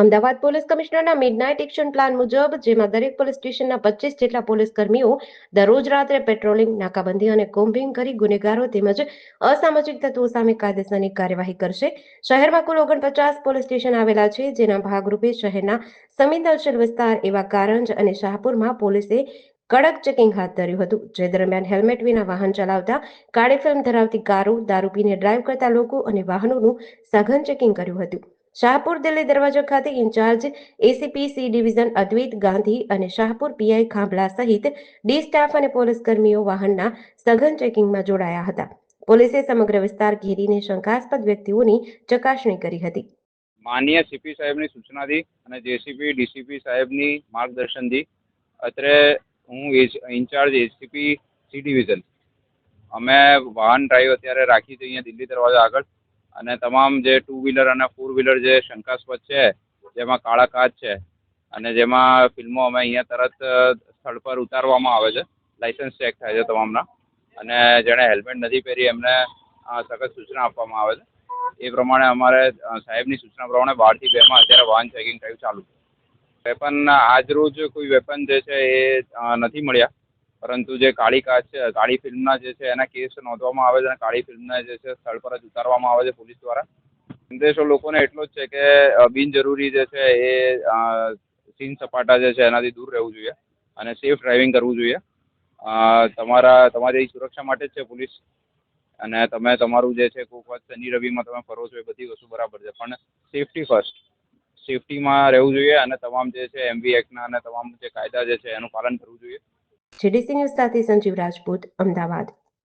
Ahmedabad police કમિશનરના midnight action plan મુજબ, જેમાં દરેક પોલીસ સ્ટેશનના 25 જેટલા પોલીસ કર્મીઓ દરરોજ રાત્રે પેટ્રોલિંગ, નાકાબંધી અને કોમ્બિંગ કરી ગુનેગારો તેમજ અસામાજિક તત્વો સામે કાયદેસરની કાર્યવાહી કરશે. શહેરમાં કુલ 49 પોલીસ સ્ટેશન આવેલા છે, જેના ભાગરૂપે શહેરના સંવેદનશીલ વિસ્તાર એવા કારંજ અને શાહપુરમાં પોલીસે કડક ચેકિંગ હાથ ધર્યું હતું. જે દરમિયાન હેલ્મેટ વિના વાહન ચલાવતા, કાળી ફિલ્મ ધરાવતી કારો, દારૂ પીને ડ્રાઈવ કરતા લોકો અને વાહનોનું સઘન ચેકિંગ કર્યું હતું. શાહપુર દિલ્હી દરવાજા ખાતે ઇન્ચાર્જ એસીપી સી ડિવિઝન અદ્વૈત ગાંધી અને શાહપુર પીઆઈ ખાંભલા સહિત ડી સ્ટાફ અને પોલીસ કર્મીઓ વાહનના સઘન ચેકિંગમાં જોડાયા હતા. પોલીસે સમગ્ર વિસ્તાર ઘેરીને શંકાસ્પદ વ્યક્તિઓની ચકાસણી કરી હતી. માનનીય સીપી સાહેબની સૂચનાથી અને જેસીપી ડીસીપી સાહેબની માર્ગદર્શનથી અત્રે હું ઇન્ચાર્જ એસીપી સી ડિવિઝન અમે વાહન ડ્રાઈવ અત્યારે રાખી છે અહીંયા દિલ્હી દરવાજા આગળ, અને તમામ જે 2 વ્હીલર અને 4 વ્હીલર જે શંકાસ્પદ છે, જેમાં કાળા કાચ છે અને જેમાં ફિલ્મો અમે અહીંયા તરત સ્થળ પર ઉતારવામાં આવે છે. લાઇસન્સ ચેક થાય છે તમામના, અને જેણે હેલ્મેટ નથી પહેરી એમને સખત સૂચના આપવામાં આવે છે. એ પ્રમાણે અમારે સાહેબની સૂચના પ્રમાણે 12 થી 2 માં અત્યારે વાહન ચેકિંગ ડ્રાઈવ ચાલુ છે. વેપન આજરોજ કોઈ વેપન જે છે એ નથી મળ્યા, પરંતુ જે કાળી કાચ છે, કાળી ફિલ્મના જે છે એના કેસ નોંધવામાં આવે છે અને કાળી ફિલ્મને જે છે સ્થળ પર જ ઉતારવામાં આવે છે પોલીસ દ્વારા. સંદેશો લોકોને એટલો જ છે કે બિનજરૂરી જે છે એ સીન સપાટા જે છે એનાથી દૂર રહેવું જોઈએ અને સેફ ડ્રાઇવિંગ કરવું જોઈએ. તમારી સુરક્ષા માટે જ છે પોલીસ, અને તમે તમારું જે છે કોઈક વાત શનિ રવિમાં તમે ફરો છો એ બધી વસ્તુ બરાબર છે, પણ સેફટી ફર્સ્ટ. સેફટીમાં રહેવું જોઈએ અને તમામ જે છે એમવી એક્ટના અને તમામ જે કાયદા જે છે એનું પાલન કરવું જોઈએ. જીડીસી ન્યૂઝ સાથે સંજીવ રાજપૂત, અમદાવાદ.